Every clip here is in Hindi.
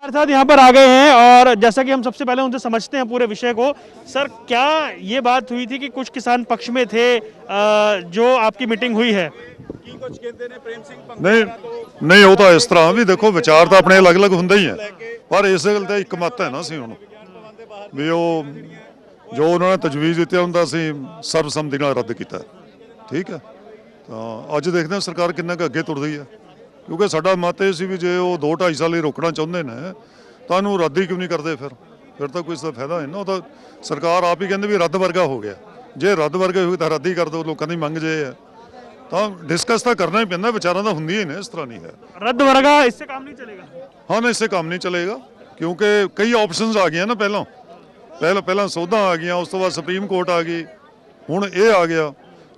हमारे साथ यहाँ पर आ गए हैं और जैसा कि हम सबसे पहले उनसे समझते हैं पूरे विषय को। सर, क्या ये बात हुई थी कि कुछ किसान पक्ष में थे जो आपकी मीटिंग हुई है? ਕੀ ਕੁਝ ਕਹਿੰਦੇ ਨੇ ਪ੍ਰੇਮ ਸਿੰਘ ਨਹੀਂ ਨਹੀਂ ਉਹ ਤਾਂ ਇਸ ਤਰ੍ਹਾਂ ਵੀ ਦੇਖੋ ਵਿਚਾਰ ਤਾਂ ਆਪਣੇ ਅਲੱਗ-ਅਲੱਗ ਹੁੰਦੇ ਹੀ ਆ, ਪਰ ਇਸ ਗੱਲ ਤੇ ਇੱਕ ਮਤ ਹੈ ਨਾ ਸੀ ਹੁਣ ਵੀ ਉਹ ਜੋ ਉਹਨਾਂ ਨੇ ਤਜਵੀਜ਼ ਦਿੱਤੀ ਹੁੰਦਾ ਸੀ ਸਰਬਸੰਮਤੀ ਨਾਲ ਰੱਦ ਕੀਤਾ। ਠੀਕ ਹੈ, ਤਾਂ ਅੱਜ ਦੇਖਦੇ ਹਾਂ ਸਰਕਾਰ ਕਿੰਨਾ ਕੁ ਅੱਗੇ ਤੁਰਦੀ ਹੈ, ਕਿਉਂਕਿ ਸਾਡਾ ਮਤ ਇਹ ਸੀ ਵੀ ਜੇ ਉਹ 2-2.5 ਸਾਲ ਹੀ ਰੋਕਣਾ ਚਾਹੁੰਦੇ ਨੇ ਤਾਂ ਉਹਨੂੰ ਰੱਦ ਹੀ ਕਿਉਂ ਨਹੀਂ ਕਰਦੇ? ਫਿਰ ਤਾਂ ਕੋਈ ਇਸ ਦਾ ਫਾਇਦਾ ਨਹੀਂ ਨਾ। ਉਹ ਤਾਂ ਸਰਕਾਰ ਆਪ ਹੀ ਕਹਿੰਦੇ ਵੀ ਰੱਦ ਵਰਗਾ ਹੋ ਗਿਆ। ਜੇ ਰੱਦ ਵਰਗਾ ਹੋਵੇ ਤਾਂ ਰੱਦ ਹੀ ਕਰ ਦਿਓ, ਲੋਕਾਂ ਦੀ ਮੰਗ ਜੇ ਹੈ ਤਾਂ डिस्कस तो करना ही पैंदा, विचारां तो हुंदियां ही ने, इस तरह नहीं है। रद्द वर्गा इससे काम नहीं चलेगा? हाँ नहीं, इससे काम नहीं चलेगा क्योंकि कई ऑप्शनस आ गए ना। पहला सौदा आ गया, उस तो बाद सुप्रीम कोर्ट आ गई, हुण ये आ गया,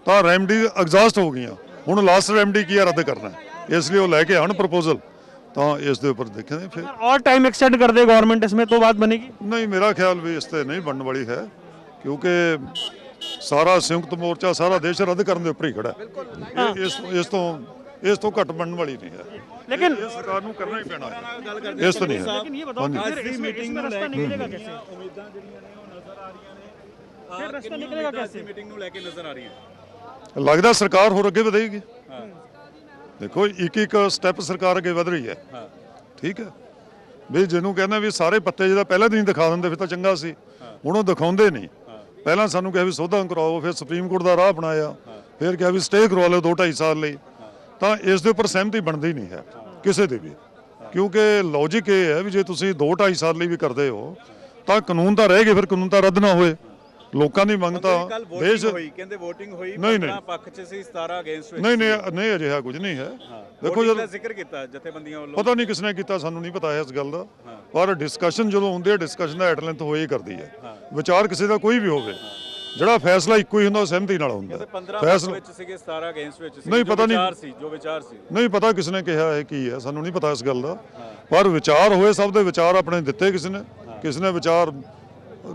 तो रेमडी एग्जॉस्ट हो गई। हुण लास्ट रेमडी की है, रद्द करना है, इसलिए वो लैके आन प्रपोजल, तो इस दे उपर देखेंगे फिर। और टाइम एक्सटेंड कर दे गवर्नमेंट, इसमें तो बात बनेगी? नहीं, मेरा ख्याल भी इस ते नहीं बनने वाली है, क्योंकि सारा संयुक्त मोर्चा सारा देश रद्द करने ऊपर ही खड़ा है। इस तो घट बनने वाली नहीं है, लेकिन ये सरकार को करना ही पैना है, इस तो नहीं है। लेकिन ये बताओ कि फिर इसमें रास्ता निकलेगा कैसे? ਉਮੀਦਾਂ ਜਿਹੜੀਆਂ ਨੇ ਉਹ ਨਜ਼ਰ ਆ ਰਹੀਆਂ ਨੇ। फिर रास्ता निकलेगा कैसे? ਮੀਟਿੰਗ ਨੂੰ ਲੈ ਕੇ ਨਜ਼ਰ ਆ ਰਹੀਆਂ। लगता सरकार होर अगे बढ़ेगी। देखो एक स्टैप सरकार अगे बढ़ रही है। ठीक है भी जिन्हों कहना भी सारे पत्ते जो पहले दिन दिखा देंगे फिर तो चंगा सी, हुण वो दिखाते नहीं। पहला सानू कहा भी सौदा कराओ, फिर सुप्रीम कोर्ट का राह अपनाया, फिर कहा भी स्टे करवा लो 2-2.5 साल ਲਈ, ਤਾਂ ਇਸ ਦੇ ਉੱਪਰ ਸਹਿਮਤੀ ਬਣਦੀ ਨਹੀਂ ਹੈ ਕਿਸੇ ਦੀ ਵੀ, ਕਿਉਂਕਿ ਲੌਜੀਕ ਇਹ ਹੈ ਵੀ ਜੇ ਤੁਸੀਂ 2-2.5 ਸਾਲ ਲਈ ਵੀ ਕਰਦੇ ਹੋ ਤਾਂ ਕਾਨੂੰਨ ਤਾਂ ਰਹਿ ਗਏ, ਫਿਰ ਕਾਨੂੰਨ ਤਾਂ ਰੱਦ ਨਾ ਹੋਏ। ਲੋਕਾਂ ਦੀ ਮੰਗ ਤਾਂ ਦੇਸ਼ ਹੋਈ, ਕਹਿੰਦੇ VOTING ਹੋਈ, ਨਹੀਂ 15 ਪੱਖ ਚ ਸੀ, 17 ਅਗੇਂਸਟ ਵਿੱਚ। ਨਹੀਂ ਅਜਿਹਾ ਕੁਝ ਨਹੀਂ ਹੈ। ਦੇਖੋ ਜਦੋਂ ਜ਼ਿਕਰ ਕੀਤਾ ਜਥੇਬੰਦੀਆਂ ਵੱਲੋਂ, ਪਤਾ ਨਹੀਂ ਕਿਸਨੇ ਕੀਤਾ, ਸਾਨੂੰ ਨਹੀਂ ਪਤਾ ਹੈ ਇਸ ਗੱਲ ਦਾ, ਪਰ ਡਿਸਕਸ਼ਨ ਜਦੋਂ ਹੁੰਦੀ ਹੈ ਡਿਸਕਸ਼ਨ ਦਾ ਐਟ ਲੈਂਥ ਹੋਏ ਕਰਦੀ ਹੈ। ਵਿਚਾਰ ਕਿਸੇ ਦਾ ਕੋਈ ਵੀ ਹੋਵੇ, ਜਿਹੜਾ ਫੈਸਲਾ ਇੱਕੋ ਹੀ ਹੁੰਦਾ, ਸਹਿਮਤੀ ਨਾਲ ਹੁੰਦਾ। 15 ਵਿੱਚ ਸੀਗੇ, 17 ਅਗੇਂਸਟ ਵਿੱਚ ਸੀ, ਨਹੀਂ ਪਤਾ ਨਹੀਂ ਸੀ ਜੋ ਵਿਚਾਰ ਸੀ, ਨਹੀਂ ਪਤਾ ਕਿਸਨੇ ਕਿਹਾ ਹੈ ਕੀ ਹੈ, ਸਾਨੂੰ ਨਹੀਂ ਪਤਾ ਇਸ ਗੱਲ ਦਾ, ਪਰ ਵਿਚਾਰ ਹੋਏ, ਸਭ ਦੇ ਵਿਚਾਰ ਆਪਣੇ ਦਿੱਤੇ ਕਿਸੇ ਨੇ ਵਿਚਾਰ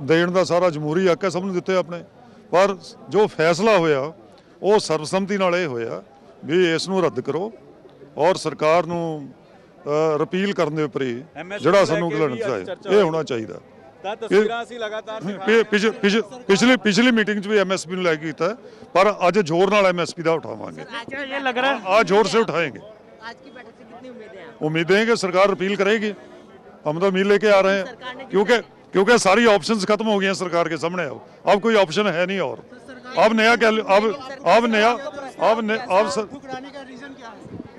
ਦੇਣ ਦਾ ਸਾਰਾ ਜਮਹੂਰੀ ਹੱਕ ਹੈ, ਸਭ ਨੂੰ ਦਿੱਤੇ ਆਪਣੇ, ਪਰ ਜੋ ਫੈਸਲਾ ਹੋਇਆ ਉਹ ਸਰਬਸੰਮਤੀ ਨਾਲ ਇਹ ਹੋਇਆ ਵੀ ਇਸ ਨੂੰ ਰੱਦ ਕਰੋ ਔਰ ਸਰਕਾਰ ਨੂੰ ਰਿਪੀਲ ਕਰਨ ਦੇ ਉੱਪਰ ਹੀ ਜਿਹੜਾ ਸਾਨੂੰ ਇਹ ਹੋਣਾ ਚਾਹੀਦਾ। ਤਾਂ ਤਸਵੀਰਾਂ ਅਸੀਂ ਲਗਾਤਾਰ ਪਿਛਲੀ ਮੀਟਿੰਗ 'ਚ ਵੀ ਐਮਐਸਪੀ ਨੂੰ ਲੈ ਕੇ ਕੀਤਾ, ਪਰ ਅੱਜ ਜ਼ੋਰ ਨਾਲ ਐਮਐਸਪੀ ਦਾ ਉਠਾਵਾਂਗੇ। ये लग रहा है आज जोर से उठाएंगे। आज की बैठक से कितनी उम्मीदें हैं? उम्मीदें हैं कि सरकार रिपील करेगी, हम तो उम्मीद लेके आ रहे हैं, क्योंकि सारी ऑप्शंस खत्म हो गई हैं सरकार के सामने। अब कोई ऑप्शन है नहीं, और अब नया क्या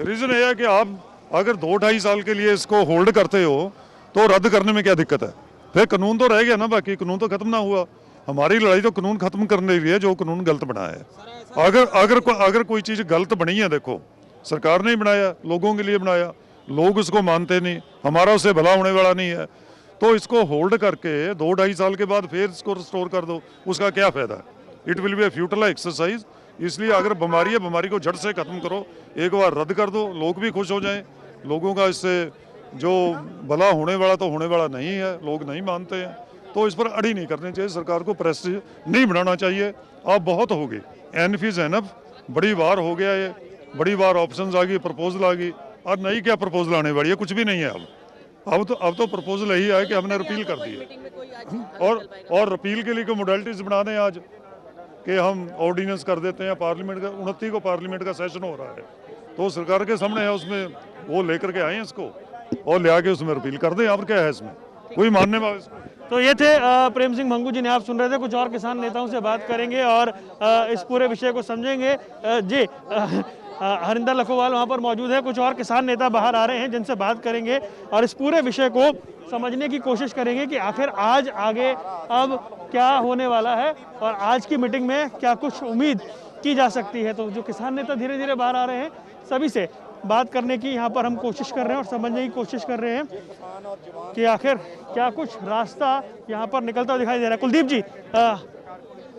रीजन ये है कि आप अगर 2-2.5 साल के लिए इसको होल्ड करते हो तो रद्द करने में क्या दिक्कत है? फिर कानून तो रह गया ना, बाकी कानून तो खत्म ना हुआ। हमारी लड़ाई तो कानून खत्म करने की है, जो कानून गलत बनाया है। अगर कोई चीज़ गलत बनी है, देखो सरकार ने ही बनाया, लोगों के लिए बनाया, लोग इसको मानते नहीं, हमारा उससे भला होने वाला नहीं है, तो इसको होल्ड करके 2-2.5 साल के बाद फिर इसको रिस्टोर कर दो, उसका क्या फ़ायदा? It will be a futile exercise. इसलिए अगर बीमारी है, बीमारी को जड़ से ख़त्म करो, एक बार रद्द कर दो, लोग भी खुश हो जाएं। लोगों का इससे जो भला होने वाला तो होने वाला नहीं है, लोग नहीं मानते हैं, तो इस पर अड़ी नहीं करनी चाहिए, सरकार को प्रेस्टीज नहीं बनाना चाहिए। अब बहुत हो गई, एनफ इज़ एनफ, बड़ी बार हो गया ये, बड़ी बार ऑप्शंस आ गई, प्रपोजल आ गई, और नई क्या प्रपोजल आने वाली है? कुछ भी नहीं है। अब तो प्रपोजल यही है कि हमने रिपील कर दी है, और रिपील के लिए कोई मोडेलिटीज़ बना दें आज कि हम ऑर्डिनेंस कर देते हैं। पार्लियामेंट का 29 को पार्लियामेंट का सेशन हो रहा है, तो सरकार के सामने है, उसमें वो लेकर के आए हैं इसको और ले आके उसमें रिपील कर दें। और क्या है इसमें कोई मानने वाला? तो ये थे प्रेम सिंह भंगू जी ने, आप सुन रहे थे। कुछ और किसान नेताओं से बात करेंगे और इस पूरे विषय को समझेंगे। जी हरिंदर लखोवाल वहाँ पर मौजूद है, कुछ और किसान नेता बाहर आ रहे हैं जिनसे बात करेंगे और इस पूरे विषय को समझने की कोशिश करेंगे कि आखिर आज आगे अब क्या होने वाला है और आज की मीटिंग में क्या कुछ उम्मीद की जा सकती है। तो जो किसान नेता धीरे धीरे बाहर आ रहे हैं, सभी से बात करने की यहाँ पर हम कोशिश कर रहे हैं और समझने की कोशिश कर रहे हैं कि आखिर क्या कुछ रास्ता यहाँ पर निकलता हुआ दिखाई दे रहा है। कुलदीप जी,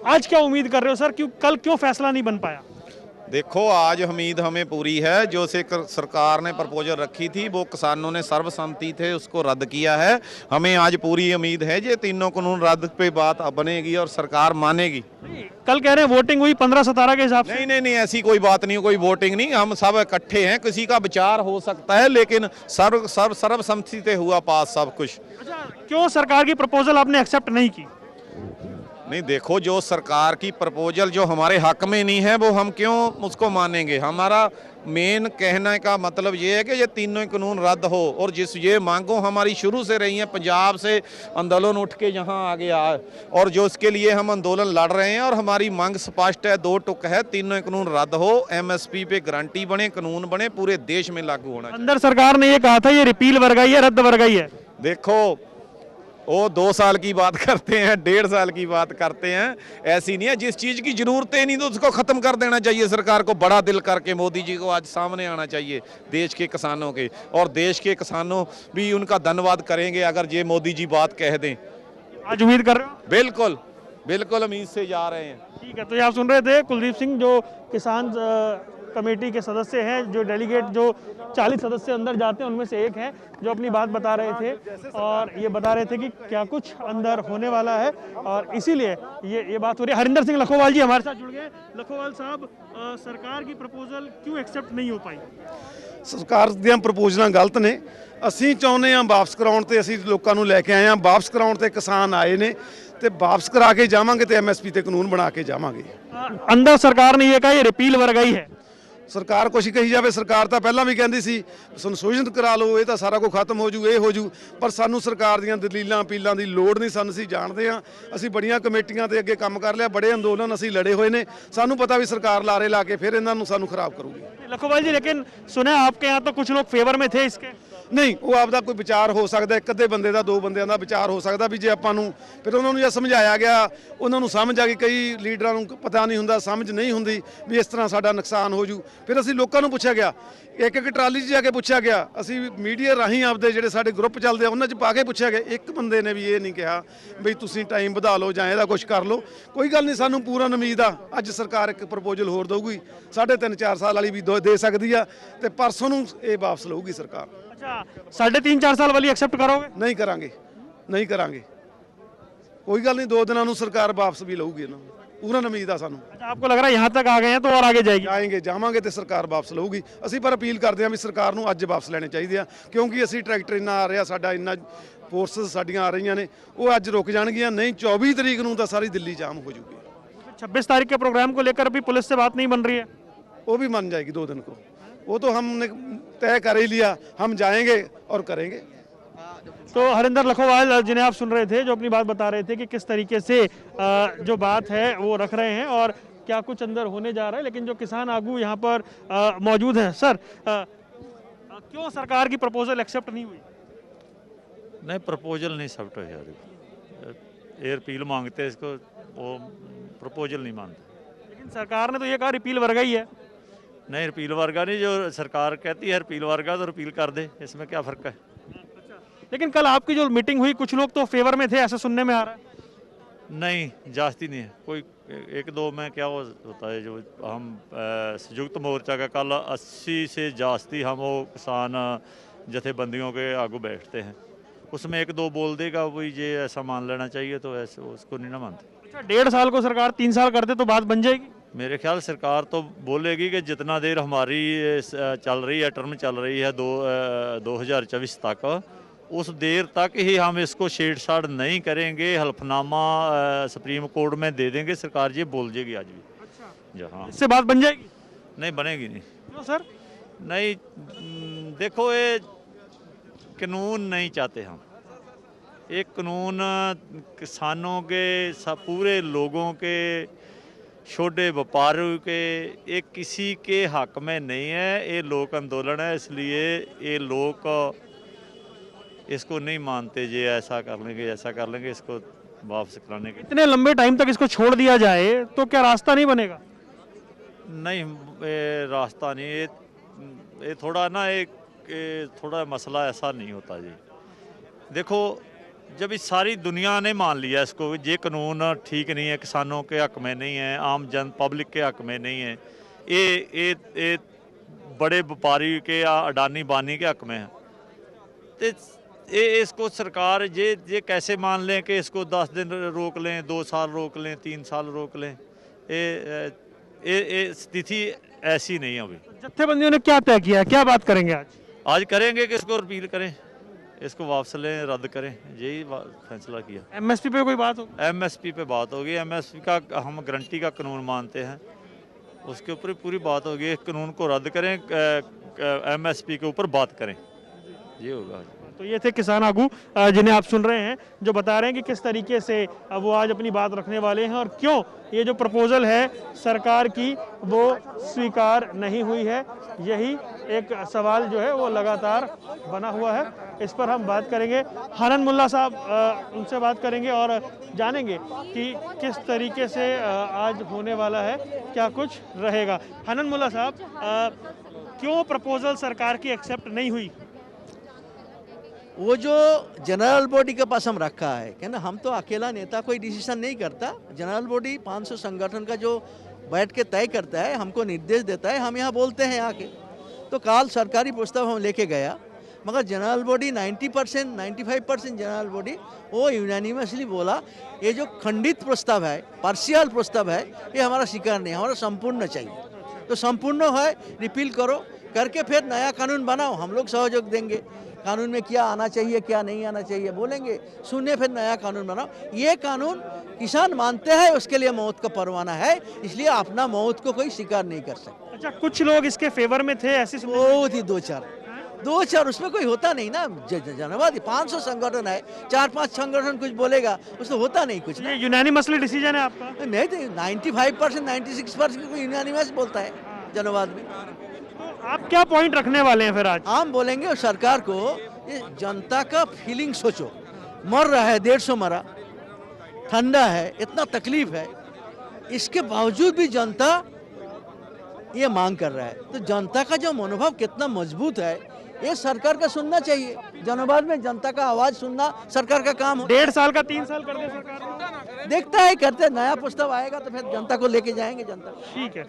आज क्या उम्मीद कर रहे हो सर? क्यों कल क्यों फैसला नहीं बन पाया? देखो आज उम्मीद हमें पूरी है, जो से सरकार ने प्रपोजल रखी थी वो किसानों ने सर्वसम्मति थे उसको रद्द किया है। हमें आज पूरी उम्मीद है ये तीनों कानून रद्द पे बात बनेगी और सरकार मानेगी। कल कह रहे हैं वोटिंग हुई 15-17 के हिसाब से। नहीं नहीं नहीं, ऐसी कोई बात नहीं, कोई वोटिंग नहीं, हम सब इकट्ठे हैं, किसी का विचार हो सकता है लेकिन सर्वसम्मति से हुआ पास सब कुछ। अच्छा, क्यों सरकार की प्रपोजल आपने एक्सेप्ट नहीं की? नहीं देखो, जो सरकार की प्रपोजल जो हमारे हक में नहीं है वो हम क्यों उसको मानेंगे। हमारा मेन कहने का मतलब ये है कि ये तीनों ही कानून रद्द हो, और जिस ये मांगों हमारी शुरू से रही हैं, पंजाब से आंदोलन उठ के यहाँ आ गया और जो इसके लिए हम आंदोलन लड़ रहे हैं और हमारी मांग स्पष्ट है, दो टुक है, तीनों ही कानून रद्द हो, एमएसपी पे गारंटी बने, कानून बने, पूरे देश में लागू होना चाहिए। अंदर सरकार ने ये कहा था ये रिपील वर्गाई है, रद्द वर्गाई है। देखो वो 2 साल की बात करते हैं, 1.5 साल की बात करते हैं, ऐसी नहीं है। जिस चीज़ की जरूरत ही नहीं तो उसको ख़त्म कर देना चाहिए। सरकार को बड़ा दिल करके मोदी जी को आज सामने आना चाहिए देश के किसानों के, और देश के किसानों भी उनका धन्यवाद करेंगे अगर ये मोदी जी बात कह दें। आज उम्मीद कर रहे हो? बिल्कुल बिल्कुल उम्मीद से जा रहे हैं। ठीक है, तो ये आप सुन रहे थे कुलदीप सिंह जो किसान कमेटी के सदस्य हैं, जो डेलीगेट जो 40 सदस्य अंदर जाते हैं उनमें से एक हैं, जो अपनी बात बता रहे थे और ये बता रहे थे कि क्या कुछ अंदर होने वाला है और इसीलिए ये बात हो रही है। हरिंदर सिंह लखोवाल जी हमारे साथ जुड़ गए। लखोवाल साहब, सरकार की प्रपोजल क्यों एक्सेप्ट नहीं हो पाई? ਸਰਕਾਰ ਦੀਆਂ ਪ੍ਰਪੋਜ਼ਲਾਂ ਗਲਤ ਨੇ। ਅਸੀਂ ਚਾਹੁੰਦੇ ਹਾਂ ਵਾਪਸ ਕਰਾਉਣ ਤੇ, ਅਸੀਂ ਲੋਕਾਂ ਨੂੰ ਲੈ ਕੇ ਆਏ ਹਾਂ ਵਾਪਸ ਕਰਾਉਣ ਤੇ, ਕਿਸਾਨ ਆਏ ਨੇ ਤੇ ਵਾਪਸ ਕਰਾ ਕੇ ਜਾਵਾਂਗੇ ਤੇ ਐਮਐਸਪੀ ਤੇ ਕਾਨੂੰਨ ਬਣਾ ਕੇ ਜਾਵਾਂਗੇ। अंदर सरकार ने ये कहा ये रिपील वर्गाई है। ਸਰਕਾਰ ਕੁਛ ਕਹੀ ਜਾਵੇ, ਸਰਕਾਰ ਤਾਂ ਪਹਿਲਾਂ ਵੀ ਕਹਿੰਦੀ ਸੀ ਸੰਸ਼ੋਧਨ ਕਰਾ ਲਓ, ਇਹ ਤਾਂ ਸਾਰਾ ਕੁਝ ਖਤਮ ਹੋ ਜੂ, ਇਹ ਹੋ ਜੂ, ਪਰ ਸਾਨੂੰ ਸਰਕਾਰ ਦੀਆਂ ਦਲੀਲਾਂ ਅਪੀਲਾਂ ਦੀ ਲੋੜ ਨਹੀਂ। ਸਾਨੂੰ ਅਸੀਂ ਜਾਣਦੇ ਹਾਂ, ਅਸੀਂ ਬੜੀਆਂ ਕਮੇਟੀਆਂ ਤੇ ਅੱਗੇ ਕੰਮ ਕਰ ਲਿਆ, ਬੜੇ ਅੰਦੋਲਨ ਅਸੀਂ ਲੜੇ ਹੋਏ ਨੇ, ਸਾਨੂੰ ਪਤਾ ਵੀ ਸਰਕਾਰ ਲਾਰੇ ਲਾ ਕੇ ਫਿਰ ਇਹਨਾਂ ਨੂੰ ਸਾਨੂੰ ਖਰਾਬ ਕਰੂਗੀ। लखोवाल जी, लेकिन सुना है आपके यहाँ तो कुछ लोग फेवर में थे इसके। ਨਹੀਂ, ਉਹ ਆਪਦਾ ਕੋਈ ਵਿਚਾਰ ਹੋ ਸਕਦਾ, ਇੱਕ ਅੱਧੇ ਬੰਦੇ ਦਾ, 2 ਬੰਦਿਆਂ ਦਾ ਵਿਚਾਰ ਹੋ ਸਕਦਾ ਵੀ ਜੇ ਆਪਾਂ ਨੂੰ ਫਿਰ ਉਹਨਾਂ ਨੂੰ ਜੇ ਸਮਝਾਇਆ ਗਿਆ, ਉਹਨਾਂ ਨੂੰ ਸਮਝ ਆ ਗਈ। ਕਈ ਲੀਡਰਾਂ ਨੂੰ ਪਤਾ ਨਹੀਂ ਹੁੰਦਾ, ਸਮਝ ਨਹੀਂ ਹੁੰਦੀ ਵੀ ਇਸ ਤਰ੍ਹਾਂ ਸਾਡਾ ਨੁਕਸਾਨ ਹੋ ਜੂ। ਫਿਰ ਅਸੀਂ ਲੋਕਾਂ ਨੂੰ ਪੁੱਛਿਆ ਗਿਆ, ਇੱਕ ਇੱਕ ਟਰਾਲੀ 'ਚ ਜਾ ਕੇ ਪੁੱਛਿਆ ਗਿਆ, ਅਸੀਂ ਮੀਡੀਆ ਰਾਹੀਂ ਆਪਦੇ ਜਿਹੜੇ ਸਾਡੇ ਗਰੁੱਪ ਚੱਲਦੇ ਆ ਉਹਨਾਂ 'ਚ ਪਾ ਕੇ ਪੁੱਛਿਆ ਗਿਆ। ਇੱਕ ਬੰਦੇ ਨੇ ਵੀ ਇਹ ਨਹੀਂ ਕਿਹਾ ਵੀ ਤੁਸੀਂ ਟਾਈਮ ਵਧਾ ਲਓ ਜਾਂ ਇਹਦਾ ਕੁਝ ਕਰ ਲਓ। ਕੋਈ ਗੱਲ ਨਹੀਂ, ਸਾਨੂੰ ਪੂਰਨ ਉਮੀਦ ਆ ਅੱਜ ਸਰਕਾਰ ਇੱਕ ਪ੍ਰਪੋਜ਼ਲ ਹੋਰ ਦਊਗੀ, 3.5-4 ਸਾਲ ਵਾਲੀ ਵੀ ਦੇ ਸਕਦੀ ਆ ਤੇ ਪਰਸੋਂ ਨੂੰ ਇਹ ਵਾਪਸ ਲਊਗੀ ਸਰਕਾਰ। अच्छा, 3.5-4 साल वाली एक्सेप्ट करोगे? ਨਹੀਂ ਕਰਾਂਗੇ, ਨਹੀਂ ਕਰਾਂਗੇ। ਕੋਈ ਗੱਲ ਨਹੀਂ, 2 ਦਿਨਾਂ ਨੂੰ ਸਰਕਾਰ ਵਾਪਸ ਵੀ ਲਊਗੀ ਇਹਨਾਂ ਨੂੰ, ਪੂਰਨ ਉਮੀਦ ਆ ਸਾਨੂੰ। अच्छा, आपको लग रहा है यहाँ तक आ गए हैं तो और आगे जाएगी? ਜਾਏਂਗੇ, ਜਾਵਾਂਗੇ ਤੇ ਸਰਕਾਰ ਵਾਪਸ ਲਊਗੀ। ਅਸੀਂ ਪਰ ਅਪੀਲ ਕਰਦੇ ਹਾਂ ਵੀ ਸਰਕਾਰ ਨੂੰ ਅੱਜ ਵਾਪਸ ਲੈਣੇ ਚਾਹੀਦੇ ਆ, ਕਿਉਂਕਿ ਅਸੀਂ ਟਰੈਕਟਰ ਇੰਨਾ ਆ ਰਿਹਾ, ਸਾਡਾ ਇੰਨਾ ਫੋਰਸਸ ਸਾਡੀਆਂ ਆ ਰਹੀਆਂ ਨੇ, ਉਹ ਅੱਜ ਰੁਕ ਜਾਣਗੀਆਂ। ਨਹੀਂ 24 ਤਰੀਕ ਨੂੰ ਤਾਂ ਸਾਰੀ ਦਿੱਲੀ ਜਾਮ ਹੋ ਜੂਗੀ। 26 तारीख के प्रोग्राम को लेकर अभी पुलिस से बात नहीं बन रही है? वो भी मान जाएगी 2 दिन को, वो तो हमने तय कर ही लिया, हम जाएंगे और करेंगे। तो हरिंदर लखोवाल जिन्हें आप सुन रहे थे, जो अपनी बात बता रहे थे कि किस तरीके से जो बात है वो रख रहे हैं और क्या कुछ अंदर होने जा रहा है। लेकिन जो किसान आगू यहाँ पर मौजूद हैं, सर क्यों सरकार की प्रपोजल एक्सेप्ट नहीं हुई? नहीं, प्रपोजल नहीं एक्सेप्ट हो यार, ये रिपील मांगते हैं इसको, वो प्रपोजल नहीं मानते। लेकिन सरकार ने तो ये कहा रिपील वर्गाई है। नहीं, रिपील वर्गा नहीं, जो सरकार कहती है रिपील वर्गा तो रिपील कर दे, इसमें क्या फ़र्क है। लेकिन कल आपकी जो मीटिंग हुई कुछ लोग तो फेवर में थे, ऐसा सुनने में आ रहा है। नहीं, जास्ती नहीं है कोई, 1-2 में क्या होता है। जो हम संयुक्त मोर्चा का कल 80 से जास्ती हम वो किसान जथेबंदियों के आगू बैठते हैं, उसमें 1-2 बोल देगा वही ये ऐसा मान लेना चाहिए, तो ऐसे उसको नहीं ना मानते। अच्छा, 1.5 साल को सरकार 3 साल कर दे तो बात बन जाएगी? मेरे ख्याल सरकार तो बोलेगी कि जितना देर हमारी चल रही है, टर्म चल रही है 2024 तक, उस देर तक ही हम इसको छेड़छाड़ नहीं करेंगे, हल्फनामा सुप्रीम कोर्ट में दे देंगे, सरकार ये बोल जाएगी आज भी। अच्छा, जहाँ इससे बात बन जाएगी? नहीं बनेगी नहीं। क्यों सर? नहीं, देखो ये कानून नहीं चाहते हम, एक कानून किसानों के सब पूरे लोगों के, छोटे व्यापारियों के, एक किसी के हक में नहीं है। ये लोक आंदोलन है, इसलिए ये लोग इसको नहीं मानते। ये ऐसा कर लेंगे, ऐसा कर लेंगे, इसको वापस कराने के। इतने लंबे टाइम तक इसको छोड़ दिया जाए तो क्या रास्ता नहीं बनेगा? नहीं, ये रास्ता नहीं, ये थोड़ा ना एक थोड़ा मसला ऐसा नहीं होता जी। देखो, जब इस सारी दुनिया ने मान लिया इसको, ये कानून ठीक नहीं है, किसानों के हक में नहीं है, आम जन पब्लिक के हक में नहीं है, ये बड़े व्यापारी के या अडानी बानी के हक में है। तो ये इसको सरकार ये कैसे मान लें कि इसको 10 दिन रोक लें, 2 साल रोक लें, 3 साल रोक लें। ये स्थिति ऐसी नहीं है अभी। जत्थेबंदियों ने क्या तय किया, क्या बात करेंगे आज? आज करेंगे कि इसको रिपील करें, इसको वापस लें, रद्द करें, यही फैसला किया। एमएसपी पे कोई बात हो? एमएसपी पे बात होगी। एमएसपी का हम गारंटी का कानून मानते हैं, उसके ऊपर पूरी बात होगी। कानून को रद्द करें, एमएसपी के ऊपर बात करें, ये होगा। तो ये थे किसान आगू जिन्हें आप सुन रहे हैं, जो बता रहे हैं कि किस तरीके से वो आज अपनी बात रखने वाले हैं और क्यों ये जो प्रपोजल है सरकार की वो स्वीकार नहीं हुई है। यही एक सवाल जो है वो लगातार बना हुआ है। इस पर हम बात करेंगे, हनन मुल्ला साहब उनसे बात करेंगे और जानेंगे कि किस तरीके से आज होने वाला है, क्या कुछ रहेगा। हनन मुल्ला साहब, क्यों प्रपोजल सरकार की एक्सेप्ट नहीं हुई? वो जो जनरल बॉडी के पास हम रखा है क्या ना, हम तो अकेला नेता कोई डिसीजन नहीं करता। जनरल बॉडी 500 संगठन का जो बैठ के तय करता है, हमको निर्देश देता है, हम यहाँ बोलते हैं आके। तो काल सरकारी प्रस्ताव हम लेके गया, मगर जनरल बॉडी 90% 95% जनरल बॉडी वो यूनानिमसली बोला ये जो खंडित प्रस्ताव है, पार्शियल प्रस्ताव है, ये हमारा स्वीकार नहीं, हमारा संपूर्ण चाहिए। तो संपूर्ण है, रिपील करो, करके फिर नया कानून बनाओ, हम लोग सहयोग देंगे। कानून में क्या आना चाहिए, क्या नहीं आना चाहिए बोलेंगे, सुनिए, फिर नया कानून बनाओ। ये कानून किसान मानते हैं, उसके लिए मौत का परवाना है, इसलिए अपना मौत को कोई स्वीकार नहीं कर सकता। अच्छा, कुछ लोग इसके फेवर में थे ऐसी बहुत ही दो चार उसमें कोई होता नहीं ना। जनवादी 500 संगठन है, 4-5 संगठन कुछ बोलेगा, उसमें होता नहीं कुछ। ये यूनानिमसली डिसीजन है आपका? नहीं तो 95% 96% कोई यूनानिमस बोलता है जनवाद में। तो आप क्या पॉइंट रखने वाले हैं फिर आज? हम बोलेंगे और सरकार को, ये जनता का फीलिंग सोचो, मर रहा है 150 मरा, ठंडा है, इतना तकलीफ है, इसके बावजूद भी जनता ये मांग कर रहा है। तो जनता का जो मनोभाव कितना मजबूत है, ये सरकार का सुनना चाहिए। जनवाद में जनता का आवाज सुनना सरकार का काम हो। 1.5 साल का 3 साल कर दे सरकार? देखता है, करते, नया प्रस्ताव आएगा तो फिर जनता को लेके जाएंगे जनता। ठीक है।